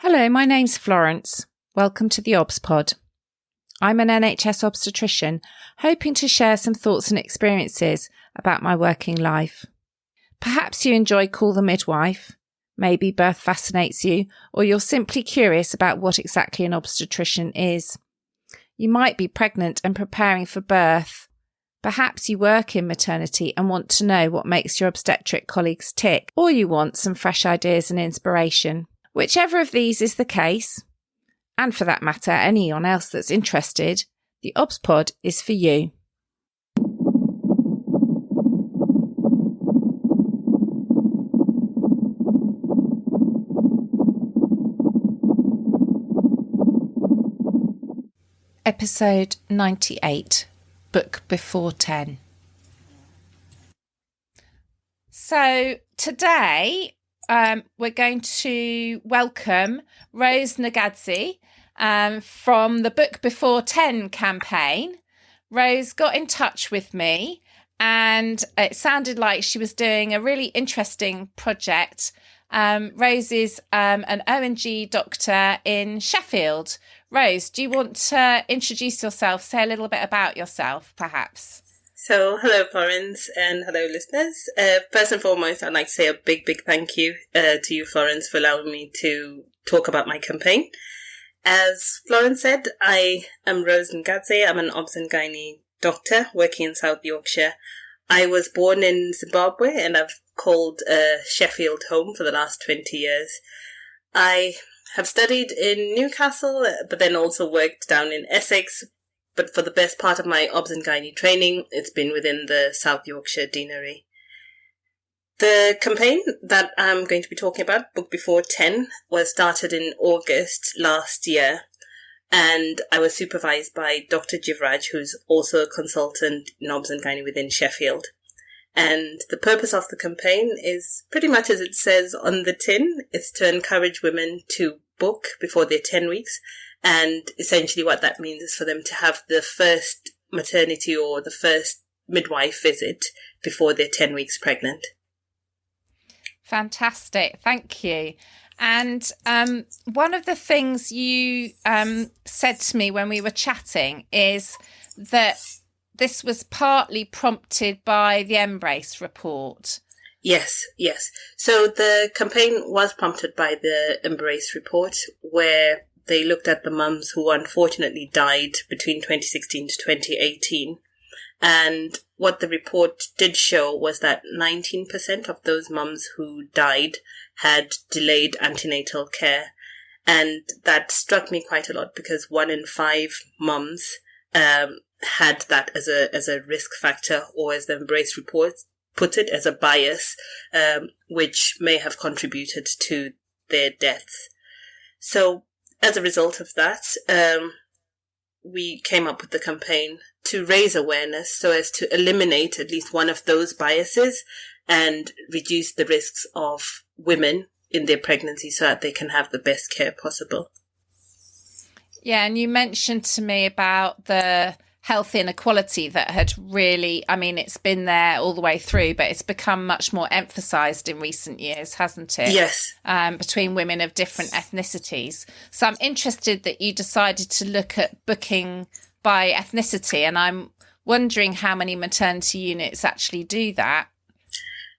Hello, my name's Florence. Welcome to the theobspod. I'm an NHS obstetrician, hoping to share some thoughts and experiences about my working life. Perhaps you enjoy Call the Midwife, maybe birth fascinates you, or you're simply curious about what exactly an obstetrician is. You might be pregnant and preparing for birth. Perhaps you work in maternity and want to know what makes your obstetric colleagues tick, or you want some fresh ideas and inspiration. Whichever of these is the case, and for that matter, anyone else that's interested, the theobspod is for you. Episode 98, Book Before 10. So today, we're going to welcome Rose Ngadze from the Book Before 10 campaign. Rose got in touch with me and it sounded like she was doing a really interesting project. Rose is an O&G doctor in Sheffield. Rose, do you want to introduce yourself, say a little bit about yourself, perhaps? So, hello, Florence, and hello, listeners. First and foremost, I'd like to say a big thank you to you, Florence, for allowing me to talk about my campaign. As Florence said, I am Rose Ngadze. I'm an obs and gynae doctor working in South Yorkshire. I was born in Zimbabwe, and I've called Sheffield home for the last 20 years. I have studied in Newcastle, but then also worked down in Essex. But for the best part of my obs and gynae training, it's been within the South Yorkshire Deanery. The campaign that I'm going to be talking about, Book Before 10, was started in August last year, and I was supervised by Dr Jivraj, who's also a consultant in obs and gynae within Sheffield. And the purpose of the campaign is pretty much as it says on the tin. It's to encourage women to book before they're 10 weeks. And essentially what that means is for them to have the first maternity or the first midwife visit before they're 10 weeks pregnant. Fantastic. Thank you. And one of the things you said to me when we were chatting is that this was partly prompted by the Embrace report. Yes. So the campaign was prompted by the Embrace report, where they looked at the mums who unfortunately died between 2016 to 2018. And what the report did show was that 19% of those mums who died had delayed antenatal care. And that struck me quite a lot because 1 in 5 mums had that as a risk factor, or as the Embrace report put it, as a bias, which may have contributed to their deaths. So as a result of that, we came up with the campaign to raise awareness so as to eliminate at least one of those biases and reduce the risks of women in their pregnancy so that they can have the best care possible. Yeah, and you mentioned to me about the health inequality that had really, it's been there all the way through, but it's become much more emphasised in recent years, hasn't it? Yes. Between women of different ethnicities. So I'm interested that you decided to look at booking by ethnicity, and I'm wondering how many maternity units actually do that.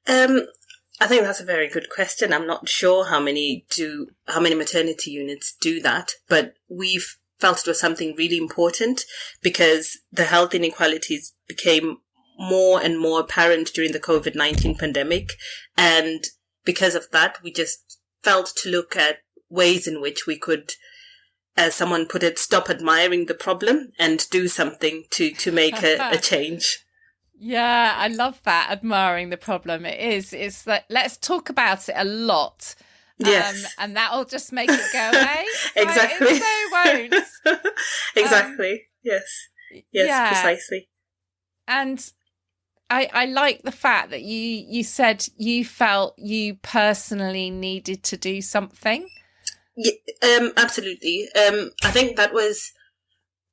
I think that's a very good question. I'm not sure how many maternity units do that, but we've felt it was something really important because the health inequalities became more and more apparent during the COVID-19 pandemic. And because of that, we just felt to look at ways in which we could, as someone put it, stop admiring the problem and do something to make a change. Yeah, I love that, admiring the problem. It's that let's talk about it a lot. Yes. And that'll just make it go away. Exactly. It so won't. Exactly. Yes, yeah. Precisely. And I like the fact that you said you felt you personally needed to do something. Yeah, absolutely. I think that was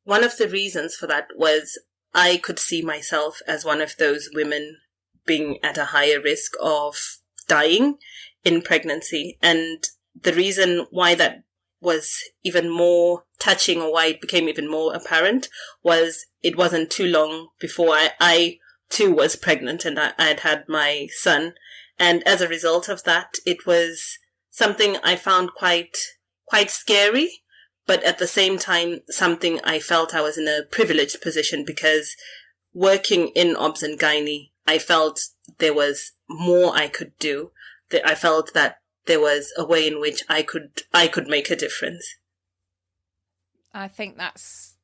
one of the reasons for that was I could see myself as one of those women being at a higher risk of dying in pregnancy. And the reason why that was even more touching, or why it became even more apparent, was it wasn't too long before I too was pregnant, and I had had my son. And as a result of that, it was something I found quite scary, but at the same time, something I felt I was in a privileged position, because working in obs and gynae, I felt there was more I could do. That I felt that there was a way in which I could make a difference. I think that's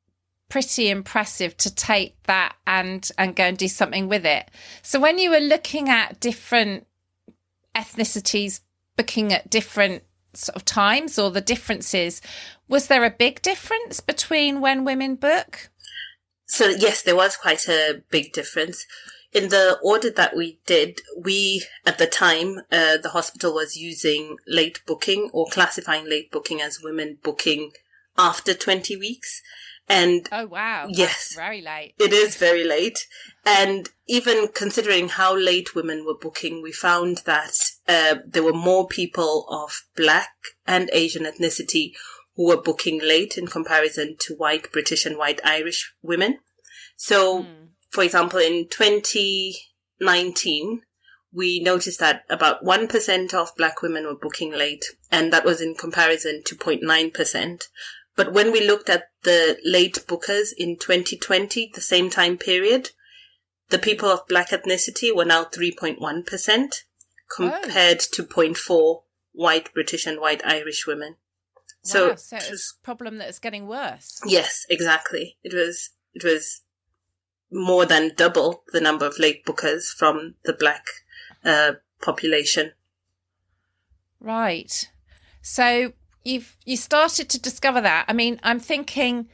pretty impressive to take that and go and do something with it. So when you were looking at different ethnicities booking at different sort of times, or the differences, was there a big difference between when women book? So yes, there was quite a big difference. In the audit that we did, at the time, the hospital was using late booking, or classifying late booking as women booking after 20 weeks. And oh, wow. Yes. That's very late. It is very late. And even considering how late women were booking, we found that there were more people of Black and Asian ethnicity who were booking late in comparison to white British and white Irish women. So, for example, in 2019, we noticed that about 1% of Black women were booking late, and that was in comparison to 0.9%. But when we looked at the late bookers in 2020, the same time period, the people of Black ethnicity were now 3.1% compared to 0.4% white British and white Irish women. Wow, so it's a problem that is getting worse. Yes, exactly. It was more than double the number of late bookers from the Black population. Right. So you started to discover that. I mean, I'm thinking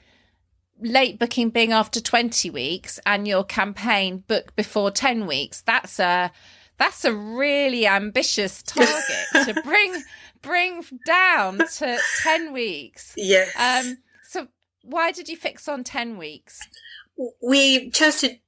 late booking being after 20 weeks and your campaign book before 10 weeks. That's a really ambitious target to bring down to 10 weeks. Yes. So why did you fix on 10 weeks? We chose to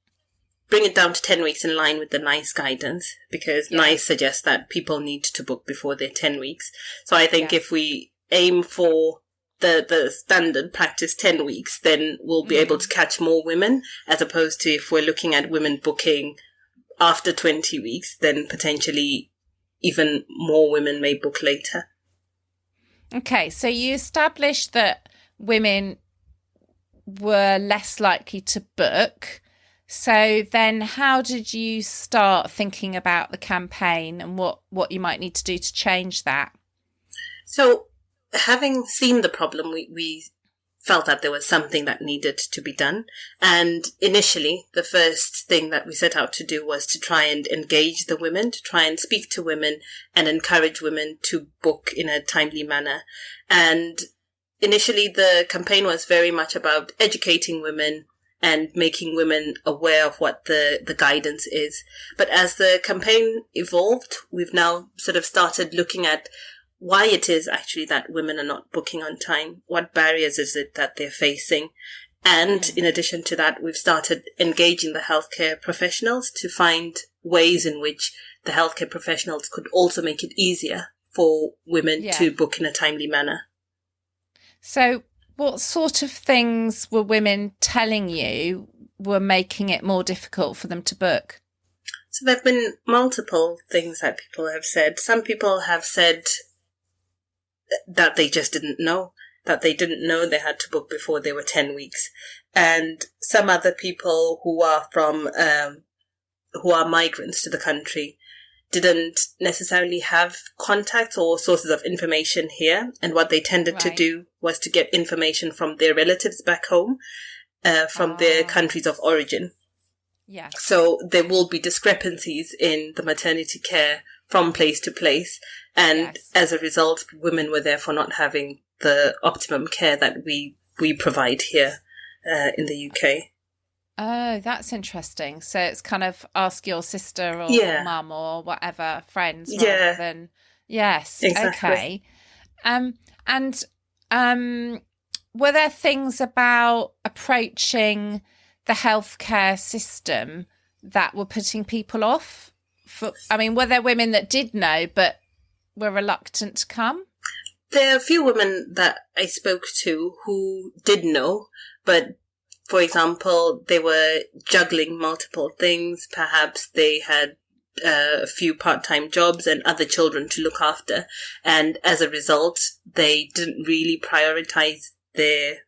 bring it down to 10 weeks in line with the NICE guidance, because NICE suggests that people need to book before they're 10 weeks. So I think if we aim for the standard practice 10 weeks, then we'll be able to catch more women, as opposed to if we're looking at women booking after 20 weeks, then potentially even more women may book later. Okay, so you established that women were less likely to book. So then how did you start thinking about the campaign and what you might need to do to change that? So having seen the problem, we felt that there was something that needed to be done. And initially, the first thing that we set out to do was to try and engage the women, to try and speak to women and encourage women to book in a timely manner. And initially, the campaign was very much about educating women and making women aware of what the guidance is. But as the campaign evolved, we've now sort of started looking at why it is actually that women are not booking on time. What barriers is it that they're facing? And in addition to that, we've started engaging the healthcare professionals to find ways in which the healthcare professionals could also make it easier for women to book in a timely manner. So what sort of things were women telling you were making it more difficult for them to book? So there have been multiple things that people have said. Some people have said that they just didn't know, that they didn't know they had to book before they were 10 weeks. And some other people who are who are migrants to the country didn't necessarily have contacts or sources of information here. And what they tended to do was to get information from their relatives back home, from their countries of origin. Yeah. So there will be discrepancies in the maternity care from place to place. And as a result, women were therefore not having the optimum care that we provide here in the UK. Oh, that's interesting. So it's kind of ask your sister or mum or whatever, friends, rather than... Yes, exactly. Okay. And were there things about approaching the healthcare system that were putting people off? Were there women that did know but were reluctant to come? There are a few women that I spoke to who did know, but for example, they were juggling multiple things. Perhaps they had a few part-time jobs and other children to look after. And as a result, they didn't really prioritize their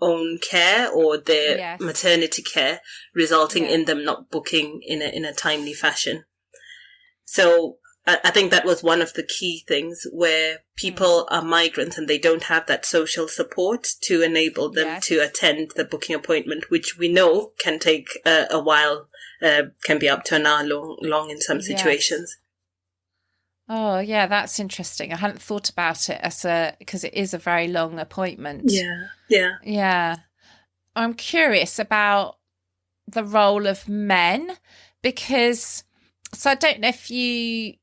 own care or their maternity care, resulting in them not booking in a timely fashion. So I think that was one of the key things where people are migrants and they don't have that social support to enable them to attend the booking appointment, which we know can take a while, can be up to an hour long in some situations. Oh, yeah, that's interesting. I hadn't thought about it because it is a very long appointment. Yeah. I'm curious about the role of men so I don't know if you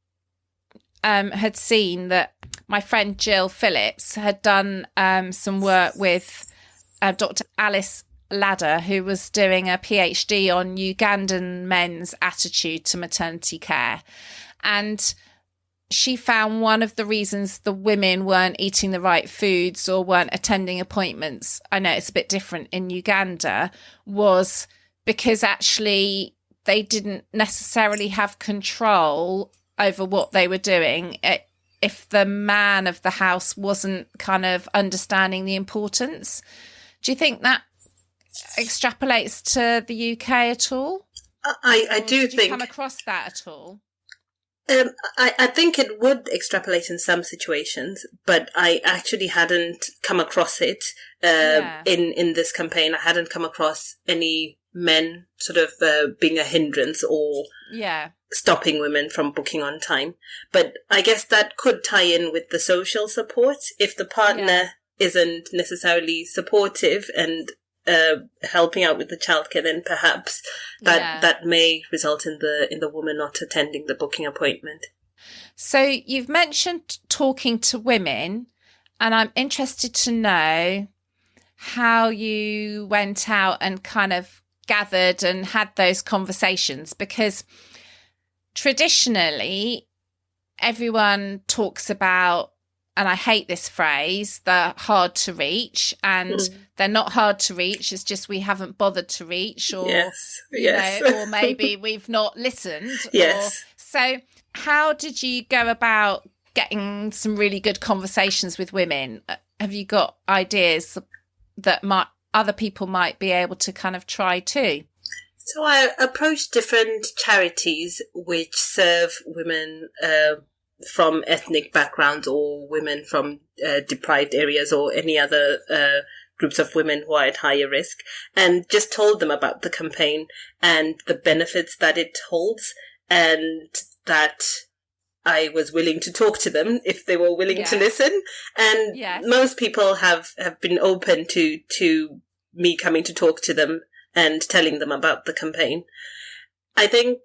had seen that my friend Jill Phillips had done some work with Dr Alice Ladder, who was doing a PhD on Ugandan men's attitude to maternity care. And she found one of the reasons the women weren't eating the right foods or weren't attending appointments, I know it's a bit different in Uganda, was because actually they didn't necessarily have control over what they were doing if the man of the house wasn't kind of understanding the importance. Do you think that extrapolates to the UK at all? I do think. Did you come across that at all? I think it would extrapolate in some situations, but I actually hadn't come across it in this campaign. I hadn't come across any men sort of being a hindrance or stopping women from booking on time. But I guess that could tie in with the social support. If the partner isn't necessarily supportive and helping out with the childcare, then perhaps that may result in the woman not attending the booking appointment. So you've mentioned talking to women, and I'm interested to know how you went out and kind of gathered and had those conversations, because traditionally everyone talks about, and I hate this phrase, they're hard to reach, and they're not hard to reach. It's just we haven't bothered to reach, or you know, or maybe we've not listened. So how did you go about getting some really good conversations with women? Have you got ideas that other people might be able to kind of try too? So I approached different charities which serve women from ethnic backgrounds or women from deprived areas or any other groups of women who are at higher risk, and just told them about the campaign and the benefits that it holds, and that I was willing to talk to them if they were willing to listen. And most people have been open to me coming to talk to them and telling them about the campaign. I think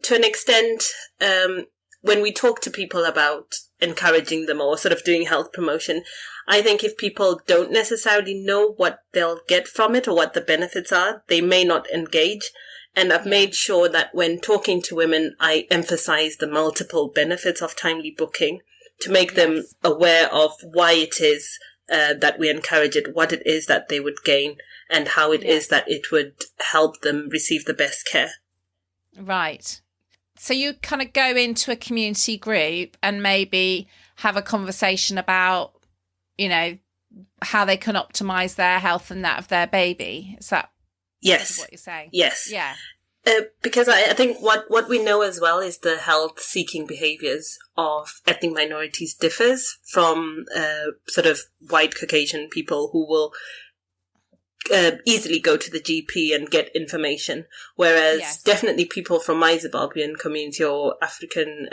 to an extent, when we talk to people about encouraging them or sort of doing health promotion, I think if people don't necessarily know what they'll get from it or what the benefits are, they may not engage. And I've made sure that when talking to women, I emphasize the multiple benefits of timely booking to make them aware of why it is that we encourage it, what it is that they would gain, and how it is that it would help them receive the best care. Right. So you kind of go into a community group and maybe have a conversation about, you know, how they can optimize their health and that of their baby. Is that what you're saying? Yes. Yeah. Because I think what we know as well is the health-seeking behaviours of ethnic minorities differs from sort of white Caucasian people who will easily go to the GP and get information, whereas definitely people from my Zimbabwean community or African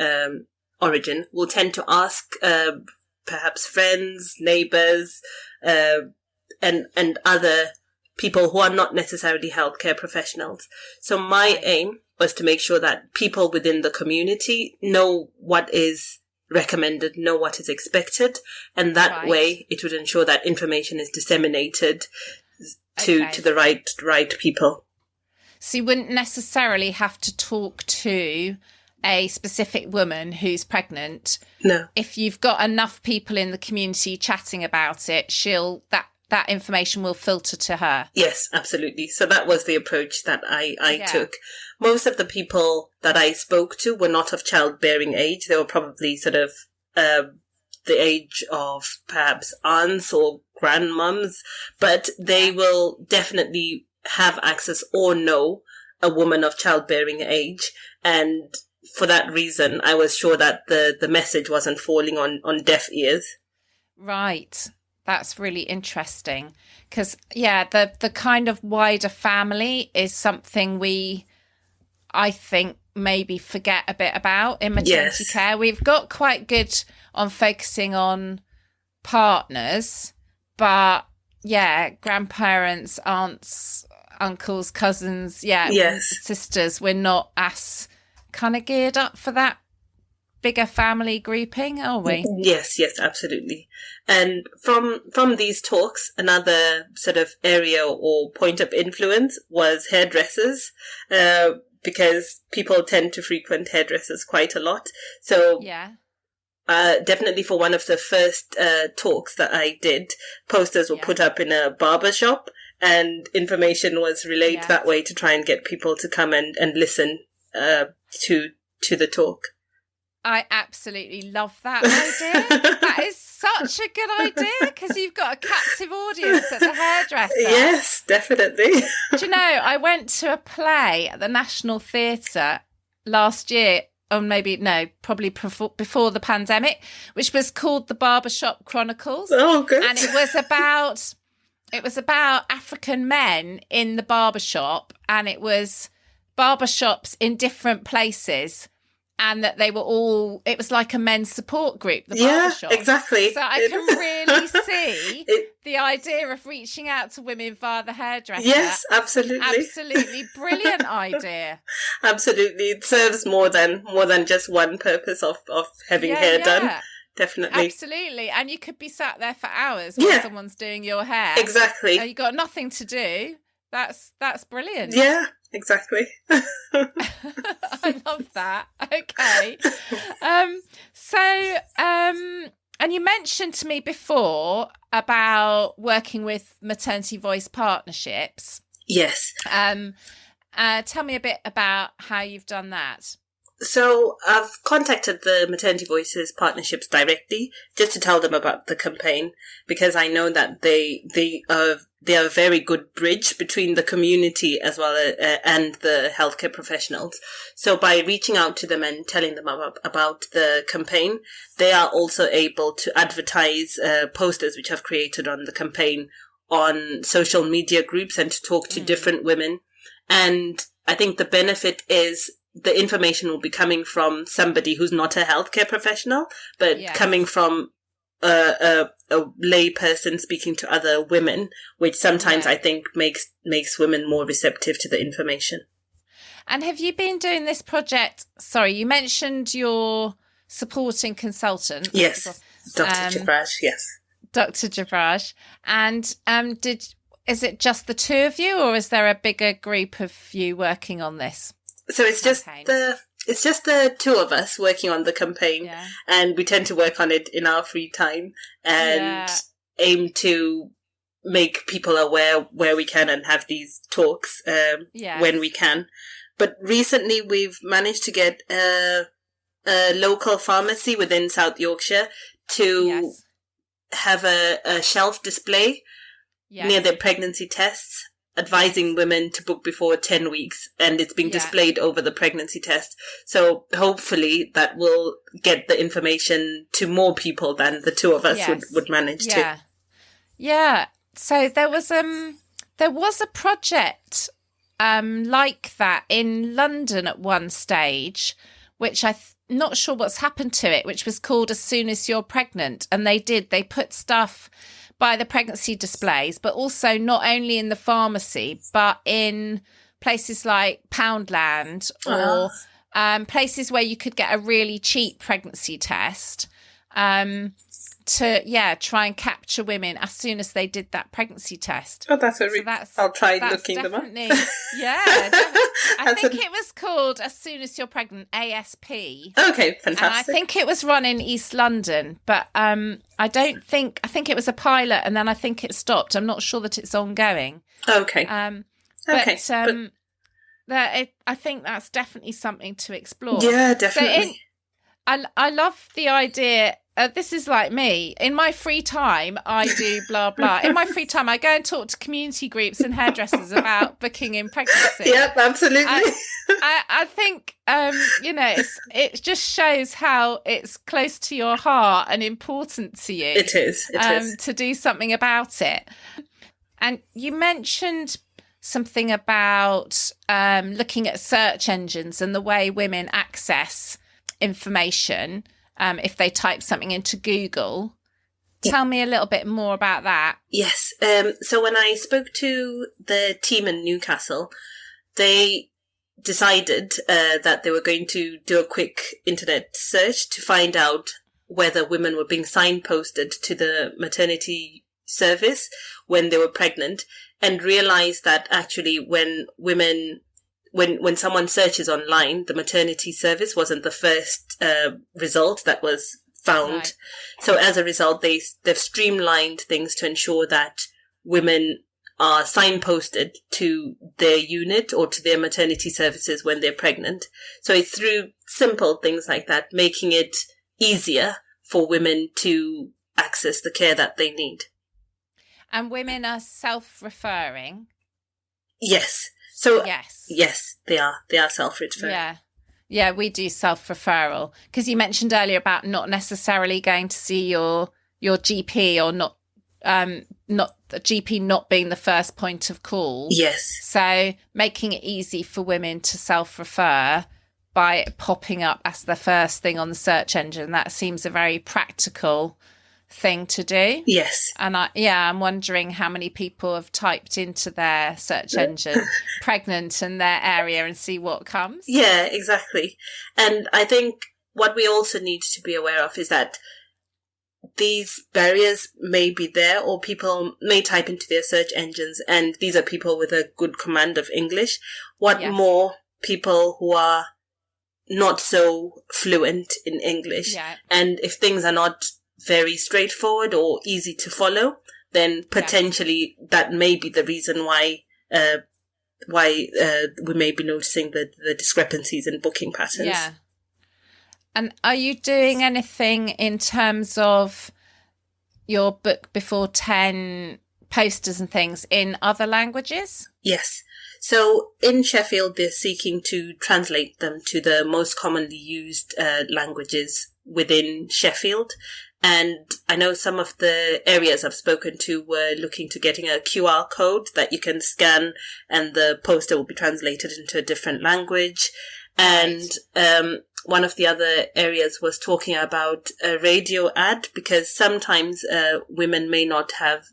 origin will tend to ask perhaps friends, neighbours, and other people who are not necessarily healthcare professionals. So my aim was to make sure that people within the community know what is recommended, know what is expected, and that way it would ensure that information is disseminated to the right people. So you wouldn't necessarily have to talk to a specific woman who's pregnant, No. if you've got enough people in the community chatting about it, that information will filter to her. Yes, absolutely. So that was the approach that I took. Most of the people that I spoke to were not of childbearing age. They were probably sort of the age of perhaps aunts or grandmoms, but they will definitely have access or know a woman of childbearing age. And for that reason, I was sure that the message wasn't falling on deaf ears. Right. That's really interesting because, the kind of wider family is something I think, maybe forget a bit about in maternity care. We've got quite good on focusing on partners, but grandparents, aunts, uncles, cousins, sisters, we're not as kind of geared up for that bigger family grouping, are we? Yes, absolutely. And from these talks, another sort of area or point of influence was hairdressers, because people tend to frequent hairdressers quite a lot. So definitely for one of the first talks that I did, posters were put up in a barber shop, and information was relayed that way to try and get people to come and listen to the talk. I absolutely love that idea. That is such a good idea because you've got a captive audience at the hairdresser. Yes, definitely. Do you know, I went to a play at the National Theatre last year, or probably before the pandemic, which was called The Barbershop Chronicles. Oh, good. And it was about African men in the barbershop, and it was barbershops in different places. And that it was like a men's support group, the barbershop. Yeah, exactly. So I can really see the idea of reaching out to women via the hairdresser. Yes, absolutely. Absolutely brilliant idea. Absolutely. It serves more than just one purpose of having hair done. Definitely. Absolutely. And you could be sat there for hours while someone's doing your hair. Exactly. And you've got nothing to do. That's brilliant. Yeah. Exactly. I love that. Okay. And you mentioned to me before about working with maternity voice partnerships. Yes. Tell me a bit about how you've done that. So I've contacted the Maternity Voices partnerships directly just to tell them about the campaign, because I know that they are a very good bridge between the community as well and the healthcare professionals. So by reaching out to them and telling them about the campaign, they are also able to advertise posters which I've created on the campaign on social media groups and to talk to different women. And I think the benefit is the information will be coming from somebody who's not a healthcare professional, but coming from a lay person speaking to other women, which sometimes I think makes women more receptive to the information. And have you been doing this project? Sorry, you mentioned your supporting consultant. Yes, Dr. Jivraj, yes. Dr. Jivraj. And is it just the two of you, or is there a bigger group of you working on this? So it's just the two of us working on the campaign, and we tend to work on it in our free time and aim to make people aware where we can and have these talks when we can. But recently we've managed to get a local pharmacy within South Yorkshire to have a shelf display near their pregnancy tests, advising women to book before 10 weeks, and it's being displayed over the pregnancy test. So hopefully that will get the information to more people than the two of us would manage to. Yeah. So there was a project like that in London at one stage, which not sure what's happened to it, which was called As Soon As You're Pregnant. And they put stuff by the pregnancy displays, but also not only in the pharmacy, but in places like Poundland or places where you could get a really cheap pregnancy test. to try and capture women as soon as they did that pregnancy test. Oh, that's I'll try looking them up. Yeah, I think it was called As Soon As You're Pregnant, ASP. Okay, fantastic. And I think it was run in East London, but I think it was a pilot, and then I think it stopped. I'm not sure that it's ongoing. Okay. I think that's definitely something to explore. Yeah, definitely. I love the idea. This is like me. In my free time, I do blah, blah. In my free time, I go and talk to community groups and hairdressers about booking in pregnancy. Yep, absolutely. I think, it just shows how it's close to your heart and important to you. It is. To do something about it. And you mentioned something about looking at search engines and the way women access information if they type something into Google. Tell me a little bit more about that. Yes. So when I spoke to the team in Newcastle, they decided that they were going to do a quick internet search to find out whether women were being signposted to the maternity service when they were pregnant, and realized that actually when someone searches online, the maternity service wasn't the first result that was found. Right. So as a result, they've streamlined things to ensure that women are signposted to their unit or to their maternity services when they're pregnant. So it's through simple things like that, making it easier for women to access the care that they need. And women are self-referring? Yes. So yes, they are self-referring. Yeah, we do self-referral, because you mentioned earlier about not necessarily going to see your GP, or not the GP not being the first point of call. Yes. So making it easy for women to self-refer by it popping up as the first thing on the search engine, that seems a very practical thing to do. Yes. And I'm wondering how many people have typed into their search engine pregnant in their area and see what comes. Yeah, exactly. And I think what we also need to be aware of is that these barriers may be there, or people may type into their search engines, and these are people with a good command of English. What more people who are not so fluent in English? Yeah. And if things are not very straightforward or easy to follow, then potentially that may be the reason why we may be noticing the discrepancies in booking patterns. Yeah. And are you doing anything in terms of your book before 10 posters and things in other languages? Yes. So in Sheffield, they're seeking to translate them to the most commonly used languages within Sheffield. And I know some of the areas I've spoken to were looking to getting a QR code that you can scan, and the poster will be translated into a different language. And one of the other areas was talking about a radio ad, because sometimes women may not have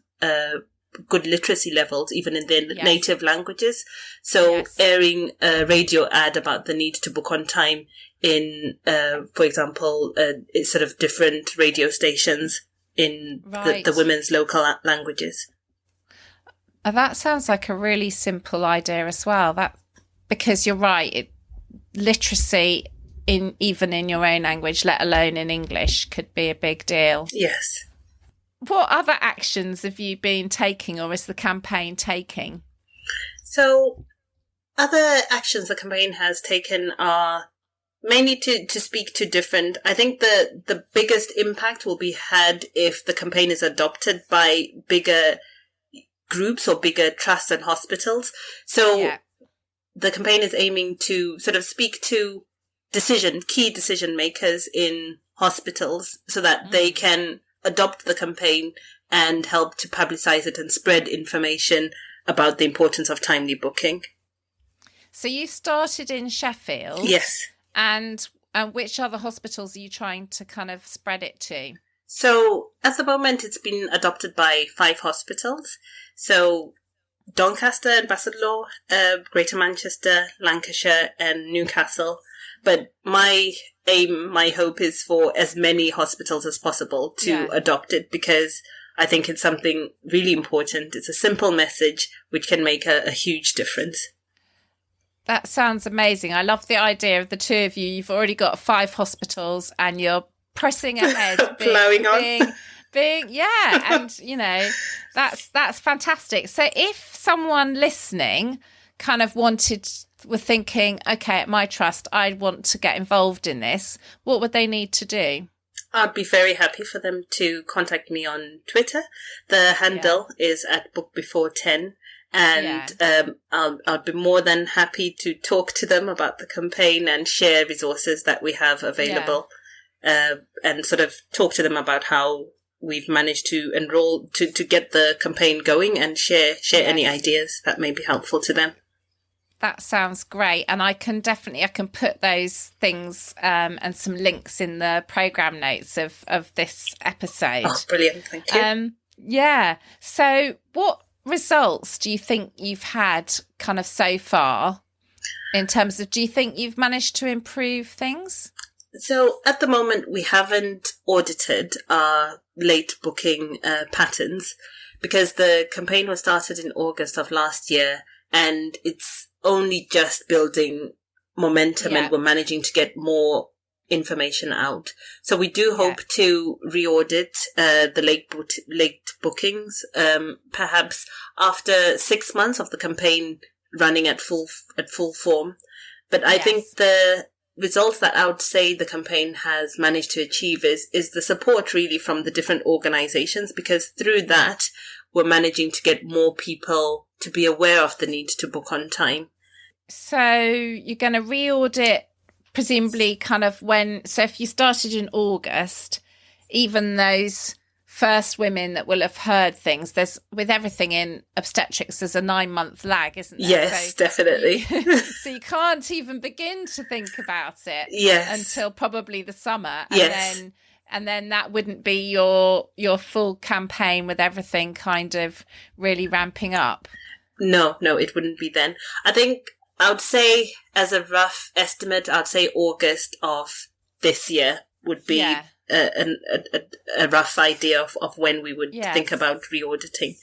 good literacy levels, even in their native languages. So airing a radio ad about the need to book on time in, for example, sort of different radio stations in the women's local languages. That sounds like a really simple idea as well. Because you're right, literacy even in your own language, let alone in English, could be a big deal. Yes. What other actions have you been taking, or is the campaign taking? So other actions the campaign has taken are mainly to speak to different. I think the biggest impact will be had if the campaign is adopted by bigger groups or bigger trusts and hospitals. So the campaign is aiming to sort of speak to key decision makers in hospitals, so that they can adopt the campaign and help to publicize it and spread information about the importance of timely booking. So you started in Sheffield. Yes. And which other hospitals are you trying to kind of spread it to? So at the moment, it's been adopted by 5 hospitals. So Doncaster and Bassetlaw, Greater Manchester, Lancashire and Newcastle. But my my hope is for as many hospitals as possible to adopt it, because I think it's something really important. It's a simple message which can make a huge difference. That sounds amazing. I love the idea of the two of you. You've already got 5 hospitals and you're pressing ahead. Plowing on. And, you know, that's fantastic. So if someone listening kind of were thinking, okay, at my trust, I want to get involved in this, what would they need to do? I'd be very happy for them to contact me on Twitter. The handle is at bookbefore10. And I'll be more than happy to talk to them about the campaign and share resources that we have available, and sort of talk to them about how we've managed to enroll, to get the campaign going, and share any ideas that may be helpful to them. That sounds great. And I can put those things and some links in the programme notes of this episode. Oh, brilliant. Thank you. So what results do you think you've had kind of so far, in terms of, do you think you've managed to improve things? So at the moment, we haven't audited our late booking patterns, because the campaign was started in August of last year, and it's only just building momentum, and we're managing to get more information out. So we do hope to re-audit the late bookings, perhaps after 6 months of the campaign running at full form. But I think the results that I would say the campaign has managed to achieve is the support really from the different organizations, because through that we're managing to get more people to be aware of the need to book on time. So you're going to re-audit presumably kind of so if you started in August, even those first women that will have heard things, with everything in obstetrics, there's a 9-month lag, isn't there? Yes, so definitely. So you can't even begin to think about it until probably the summer. And then that wouldn't be your full campaign with everything kind of really ramping up. No, it wouldn't be then. I think I would say, as a rough estimate, I'd say August of this year would be a rough idea of when we would think about re-auditing.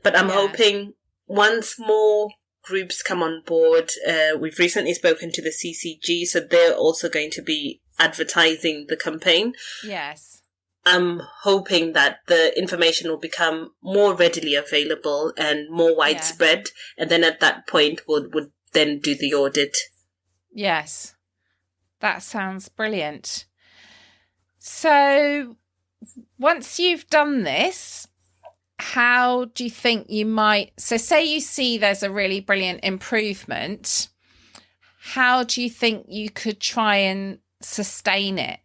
But I'm hoping once more groups come on board, we've recently spoken to the CCG, so they're also going to be advertising the campaign. Yes. I'm hoping that the information will become more readily available and more widespread. And then at that point, would then do the audit. Yes. That sounds brilliant. So once you've done this, how do you think you might... So say you see there's a really brilliant improvement, how do you think you could try and sustain it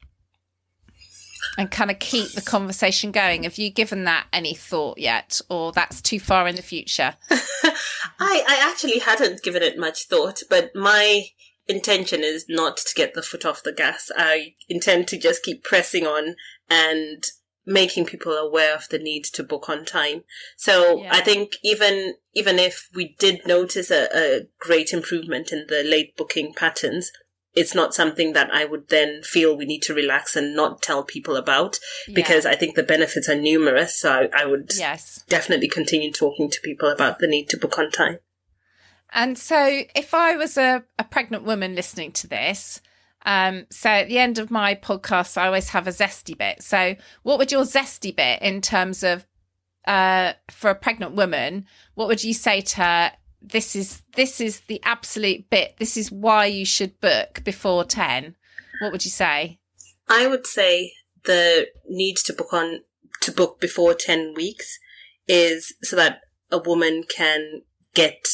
and kind of keep the conversation going? Have you given that any thought yet, or that's too far in the future? I actually hadn't given it much thought, but my intention is not to get the foot off the gas. I intend to just keep pressing on and making people aware of the need to book on time. So I think even if we did notice a great improvement in the late booking patterns, it's not something that I would then feel we need to relax and not tell people about, because I think the benefits are numerous. So I would definitely continue talking to people about the need to book on time. And so if I was a pregnant woman listening to this, so at the end of my podcast, I always have a zesty bit. So what would your zesty bit in terms of, for a pregnant woman, what would you say to her? This is the absolute bit. This is why you should book before 10. What would you say? I would say the need to book before 10 weeks is so that a woman can get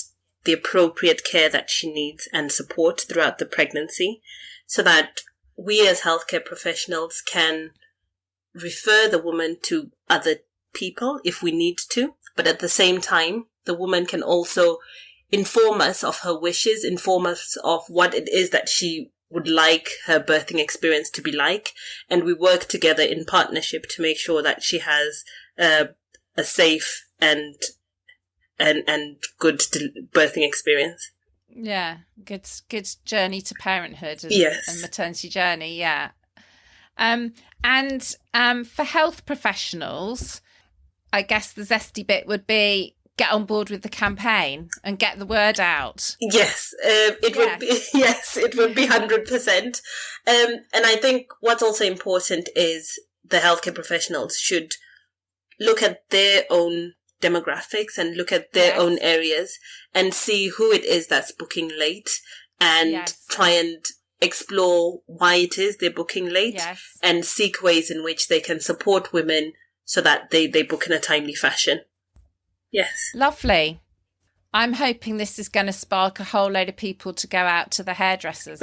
the appropriate care that she needs and support throughout the pregnancy, so that we as healthcare professionals can refer the woman to other people if we need to, but at the same time, the woman can also inform us of her wishes, inform us of what it is that she would like her birthing experience to be like. And we work together in partnership to make sure that she has a safe and good birthing experience. Yeah, good journey to parenthood and, Yes. and maternity journey. Yeah. And for health professionals, I guess the zesty bit would be get on board with the campaign and get the word out. Yes, it would be. Yes, it would be 100%. And I think what's also important is the healthcare professionals should look at their own demographics and look at their own areas and see who it is that's booking late and try and explore why it is they're booking late and seek ways in which they can support women so that they book in a timely fashion. Yes. Lovely. I'm hoping this is going to spark a whole load of people to go out to the hairdressers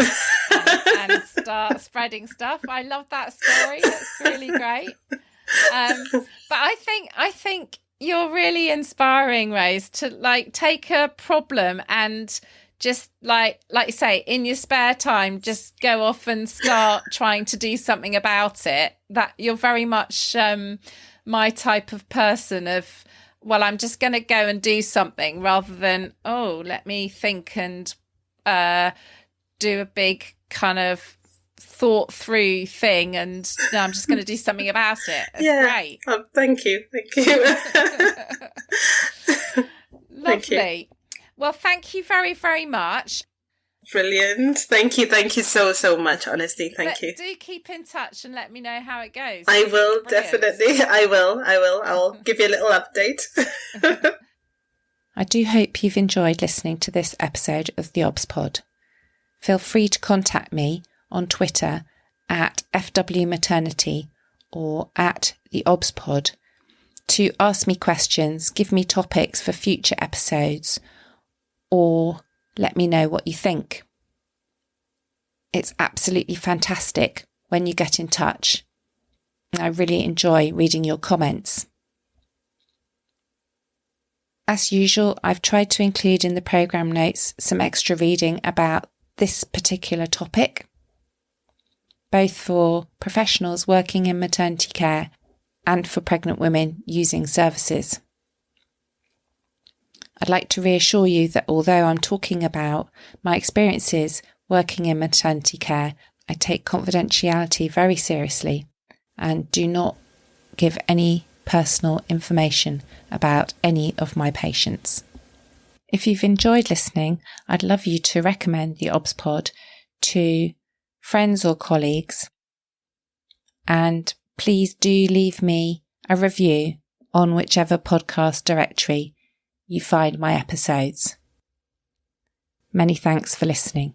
and start spreading stuff. I love that story. That's really great. But I think you're really inspiring, Rose, to like take a problem and just like you say, in your spare time, just go off and start trying to do something about it. That you're very much my type of person of, well, I'm just going to go and do something rather than, let me think and do a big kind of thought through thing and no, I'm just going to do something about it. It's great. Oh, thank you. Lovely. Thank you. Well, thank you very, very much. Brilliant. Thank you so much. Honestly, thank you. Do keep in touch and let me know how it goes. I will, definitely. I will. I'll give you a little update. I do hope you've enjoyed listening to this episode of the theobspod. Feel free to contact me on Twitter at FWmaternity or at theobspod to ask me questions, give me topics for future episodes, or let me know what you think. It's absolutely fantastic when you get in touch. I really enjoy reading your comments. As usual, I've tried to include in the programme notes some extra reading about this particular topic, both for professionals working in maternity care and for pregnant women using services. I'd like to reassure you that although I'm talking about my experiences working in maternity care, I take confidentiality very seriously and do not give any personal information about any of my patients. If you've enjoyed listening, I'd love you to recommend the theobspod to friends or colleagues, and please do leave me a review on whichever podcast directory you find my episodes. Many thanks for listening.